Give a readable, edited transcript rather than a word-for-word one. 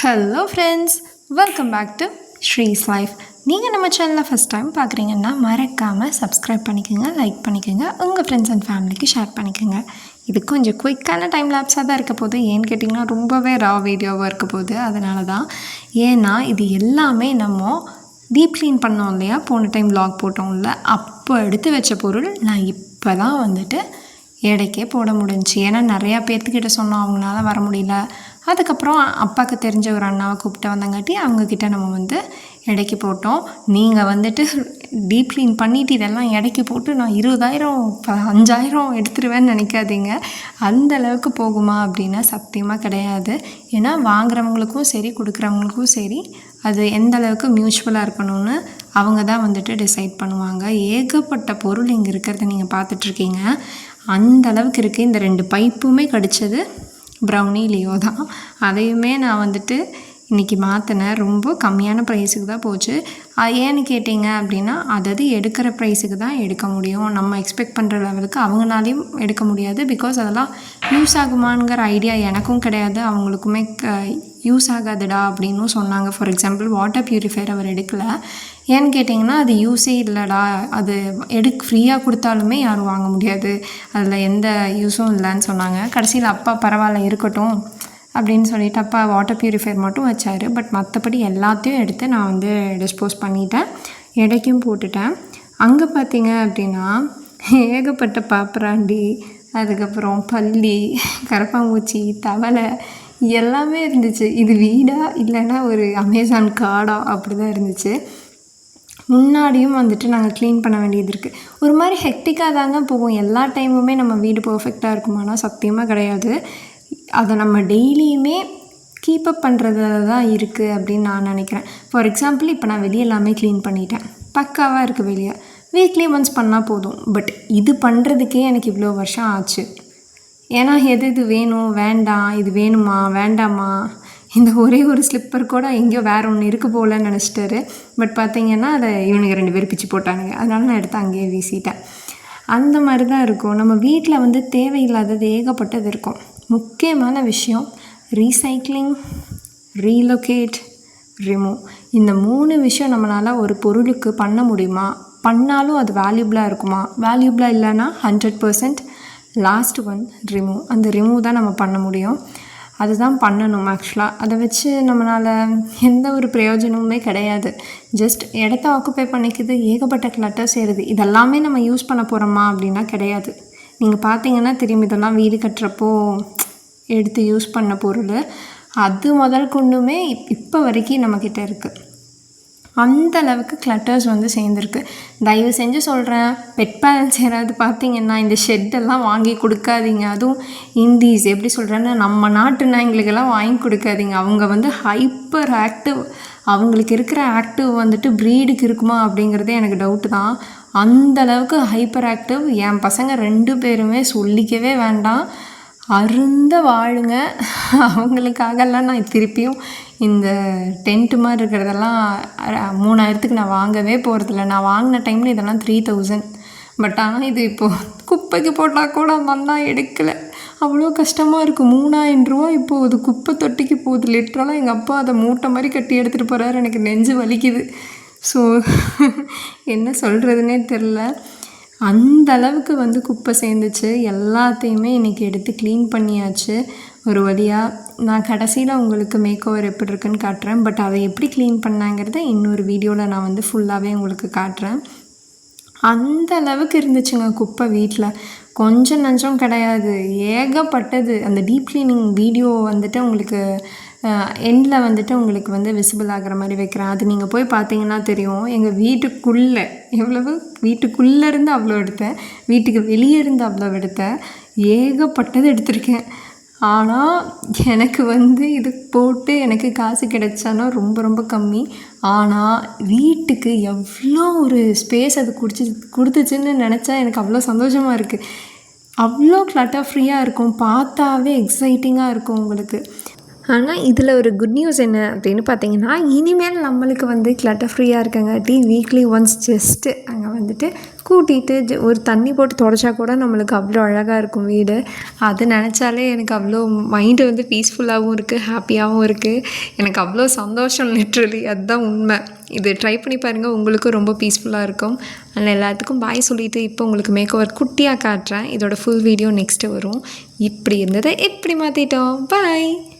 Hello friends, welcome back to Sri's life. நீங்கள் நம்ம சேனலில் ஃபஸ்ட் டைம் பார்க்குறீங்கன்னா மறக்காமல் சப்ஸ்கிரைப் பண்ணிக்கோங்க, லைக் பண்ணிக்கோங்க, உங்கள் ஃப்ரெண்ட்ஸ் அண்ட் ஃபேமிலிக்கு ஷேர் பண்ணிக்கோங்க. இது கொஞ்சம் குயிக்கான டைம் லேப்ஸாக தான் இருக்க போகுது. ஏன்னு கேட்டிங்கன்னா ரொம்பவே ரா வீடியோவாக இருக்க போகுது. அதனால தான். ஏன்னா இது எல்லாமே நம்ம டீப் க்ளீன் பண்ணோம் இல்லையா, போன டைம் வ்ளாக் போட்டோம்ல, அப்போ எடுத்து வச்ச பொருள் நான் இப்போ தான் வந்துட்டு எடைக்கே போட முடிஞ்சிச்சு. ஏன்னா நிறையா பேர்த்துக்கிட்ட சொன்னோம், அவங்களால வர முடியல. அதுக்கப்புறம் அப்பாவுக்கு தெரிஞ்ச ஒரு அண்ணாவை கூப்பிட்டு வந்தங்காட்டி அவங்கக்கிட்ட நம்ம வந்து எடைக்கு போட்டோம். நீங்கள் வந்துட்டு டீப் க்ளீன் பண்ணிவிட்டு இதெல்லாம் எடைக்கு போட்டு நான் 20,000 5,000 எடுத்துருவேன்னு நினைக்காதீங்க. அந்த அளவுக்கு போகுமா அப்படின்னா சத்தியமாக கிடையாது. ஏன்னா வாங்குறவங்களுக்கும் சரி, கொடுக்குறவங்களுக்கும் சரி, அது எந்த அளவுக்கு மியூச்சுவலாக இருக்கணும்னு அவங்க தான் வந்துட்டு டிசைட் பண்ணுவாங்க. ஏகப்பட்ட பொருள் இங்கே இருக்கிறத நீங்கள் பார்த்துட்ருக்கீங்க. அந்த அளவுக்கு இருக்குது. இந்த 2 பைப்புமே கடித்தது ப்ரௌனி லியோ தான். அதையுமே நான் வந்துட்டு இன்றைக்கி மாற்றினேன். ரொம்ப கம்மியான ப்ரைஸுக்கு தான் போச்சு. ஏன்னு கேட்டிங்க அப்படின்னா, அதாவது எடுக்கிற ப்ரைஸுக்கு தான் எடுக்க முடியும். நம்ம எக்ஸ்பெக்ட் பண்ணுற லெவலுக்கு அவங்களாலையும் எடுக்க முடியாது. பிகாஸ் அதெல்லாம் யூஸ் ஆகுமாங்கிற ஐடியா எனக்கும் கிடையாது, அவங்களுக்குமே யூஸ் ஆகாதுடா அப்படின்னும் சொன்னாங்க. ஃபார் எக்ஸாம்பிள் வாட்டர் ப்யூரிஃபையர் அவர் எடுக்கலை. ஏன்னு கேட்டிங்கன்னா அது யூஸே இல்லைடா, அது ஃப்ரீயாக கொடுத்தாலுமே யாரும் வாங்க முடியாது, அதில் எந்த யூஸும் இல்லைன்னு சொன்னாங்க. கடைசியில் அப்பா பரவாயில்ல இருக்கட்டும் அப்படின்னு சொல்லிட்டு அப்பா வாட்டர் ப்யூரிஃபையர் மட்டும் வச்சார். பட் மற்றபடி எல்லாத்தையும் எடுத்து நான் வந்து டிஸ்போஸ் பண்ணிட்டேன், எடைக்கும் போட்டுட்டேன். அங்கே பார்த்தீங்க அப்படின்னா ஏகப்பட்ட பாப்பராண்டி, அதுக்கப்புறம் பல்லி, கரப்பாம்பூச்சி, தவளை எல்லாமே இருந்துச்சு. இது வீடா இல்லைன்னா ஒரு அமேசான் காடா அப்படி தான் இருந்துச்சு. முன்னாடியும் வந்துட்டு நாங்கள் க்ளீன் பண்ண வேண்டியது இருக்குது. ஒரு மாதிரி ஹெக்டிக்காக தாங்க போகும். எல்லா டைமுமே நம்ம வீடு பர்ஃபெக்டாக இருக்குமானா சத்தியமாக கிடையாது. அதை நம்ம டெய்லியுமே கீப்பப் பண்ணுறதுல தான் இருக்குது அப்படின்னு நான் நினைக்கிறேன். ஃபார் எக்ஸாம்பிள் இப்போ நான் வெளியே எல்லாமே க்ளீன் பண்ணிட்டேன், பக்காவாக இருக்குது. வெளியே வீக்லி ஒன்ஸ் பண்ணால் போதும். பட் இது பண்ணுறதுக்கே எனக்கு இவ்வளோ வருஷம் ஆச்சு. ஏன்னா எது வேணும் வேண்டாம், இது வேணுமா வேண்டாமா, இந்த ஒரே ஒரு ஸ்லிப்பர் கூட எங்கேயோ வேறு ஒன்று இருக்குது போலன்னு நினச்சிட்டாரு. பட் பார்த்திங்கன்னா அதை இவனுங்க 2 பேர் பிச்சு போட்டானுங்க. அதனால நான் எடுத்து அங்கேயே வீசிட்டேன். அந்த மாதிரி தான் இருக்கும். நம்ம வீட்டில் வந்து தேவையில்லாதது ஏகப்பட்டது இருக்கும். முக்கியமான விஷயம் ரீசைக்ளிங், ரீலொகேட், ரிமூவ். இந்த 3 விஷயம் நம்மளால் ஒரு பொருளுக்கு பண்ண முடியுமா, பண்ணாலும் அது வேல்யூபிளாக இருக்குமா, வேல்யூபிளாக இல்லைன்னா 100%. Last one remove. அந்த ரிமூவ் தான் நம்ம பண்ண முடியும், அதுதான் பண்ணணும். ஆக்சுவலாக அதை வச்சு நம்மளால் எந்த ஒரு பிரயோஜனமுமே கிடையாது. ஜஸ்ட் இடத்த ஆக்குப்பை பண்ணிக்குது, ஏகப்பட்ட கிளட்டர் சேருது. இதெல்லாமே நம்ம யூஸ் பண்ண போகிறோமா அப்படின்னா கிடையாது. நீங்கள் பார்த்தீங்கன்னா தெரியும், இதெல்லாம் வீடு கட்டுறப்போ எடுத்து யூஸ் பண்ண பொருள். அது முதல் கொண்டுமே இப்போ வரைக்கும் நம்மக்கிட்ட இருக்குது. அந்த அளவுக்கு கிளட்டர்ஸ் வந்து சேர்ந்துருக்கு. தயவு செஞ்சு சொல்கிறேன், பெட் பேரண்ட்ஸ் யாராவது பார்த்தீங்கன்னா இந்த ஷெட்டெல்லாம் வாங்கி கொடுக்காதீங்க. அதுவும் இந்தீஸ் எப்படி சொல்கிறேன்னா, நம்ம நாட்டு நாய்களுக்கெல்லாம் வாங்கி கொடுக்காதீங்க. அவங்க வந்து ஹைப்பர் ஆக்டிவ். அவங்களுக்கு இருக்கிற ஆக்டிவ் வந்துட்டு ப்ரீடுக்கு இருக்குமா அப்படிங்கிறதே எனக்கு டவுட்டு தான். அந்தளவுக்கு ஹைப்பர் ஆக்டிவ். என் பசங்க 2 பேருமே சொல்லிக்கவே வேண்டாம், அருந்த வாழுங்க. அவங்களுக்காகலாம் நான் திருப்பியும் இந்த டென்ட்டு மாதிரி இருக்கிறதெல்லாம் 3,000க்கு நான் வாங்கவே போகிறதில்ல. நான் வாங்கின டைமில் இதெல்லாம் 3,000. பட் ஆனால் இது இப்போது குப்பைக்கு போட்டால் கூட அந்த அண்ணா எடுக்கலை. அவ்வளோ கஷ்டமாக இருக்குது. 3,000 ரூபா இப்போது அது குப்பை தொட்டிக்கு போகுது. லிட்ரலாக எங்கள் அப்பா அதை மூட்டை மாதிரி கட்டி எடுத்துகிட்டு போகிறாரு. எனக்கு நெஞ்சு வலிக்குது. ஸோ என்ன சொல்கிறதுனே தெரில. அந்த அளவுக்கு வந்து குப்பை சேர்ந்துச்சு. எல்லாத்தையுமே இன்றைக்கி எடுத்து க்ளீன் பண்ணியாச்சு ஒரு வழியாக. நான் கடைசியில் உங்களுக்கு மேக் ஓவர் எப்படி இருக்குன்னு காட்டுறேன். பட் அதை எப்படி க்ளீன் பண்ணாங்கிறத இன்னொரு வீடியோவில் நான் வந்து ஃபுல்லாகவே உங்களுக்கு காட்டுறேன். அந்த அளவுக்கு இருந்துச்சுங்க குப்பை வீட்டில். கொஞ்சம் நஞ்சம் கிடையாது, ஏகப்பட்டது. அந்த டீப் க்ளீனிங் வீடியோ வந்துட்டு உங்களுக்கு எண்டில் வந்துட்டு உங்களுக்கு வந்து விசிபிள் ஆகிற மாதிரி வைக்கிறேன். அது நீங்கள் போய் பார்த்தீங்கன்னா தெரியும். எங்கள் வீட்டுக்குள்ளே எவ்வளவு, வீட்டுக்குள்ளேருந்து அவ்வளோ எடுத்தேன், வீட்டுக்கு வெளியே இருந்து அவ்வளோ எடுத்தேன், ஏகப்பட்டது எடுத்திருக்கேன். ஆனால் எனக்கு வந்து இது போட்டு எனக்கு காசு கிடைச்சானா ரொம்ப ரொம்ப கம்மி. ஆனால் வீட்டுக்கு எவ்வளோ ஒரு ஸ்பேஸ் அது கொடுத்துச்சுன்னு நினச்சா எனக்கு அவ்வளோ சந்தோஷமாக இருக்குது. அவ்வளோ கிளட்டர் ஃப்ரீயாக இருக்கும். பார்த்தாவே எக்ஸைட்டிங்காக இருக்கும் உங்களுக்கு. ஆனால் இதில் ஒரு குட் நியூஸ் என்ன அப்படின்னு பார்த்தீங்கன்னா, இனிமேல் நம்மளுக்கு வந்து கிளட்டர் ஃப்ரீயாக இருக்கங்காட்டி வீக்லி ஒன்ஸ் ஜஸ்ட்டு அங்கே வந்துட்டு கூட்டிகிட்டு ஒரு தண்ணி போட்டு தொடச்சா கூட நம்மளுக்கு அவ்வளோ அழகாக இருக்கும் வீடு. அது நினச்சாலே எனக்கு அவ்வளோ மைண்டு வந்து பீஸ்ஃபுல்லாகவும் இருக்குது, ஹாப்பியாகவும் இருக்குது. எனக்கு அவ்வளோ சந்தோஷம் லிட்ரலி, அதுதான் உண்மை. இது ட்ரை பண்ணி பாருங்கள், உங்களுக்கும் ரொம்ப பீஸ்ஃபுல்லாக இருக்கும். அதில் எல்லாத்துக்கும் பாய் சொல்லிவிட்டு இப்போ உங்களுக்கு மேக் ஓவர் குட்டியாக காட்டுறேன். இதோட ஃபுல் வீடியோ நெக்ஸ்ட்டு வரும். இப்படி இருந்ததை எப்படி மாற்றிட்டோம். பாய்.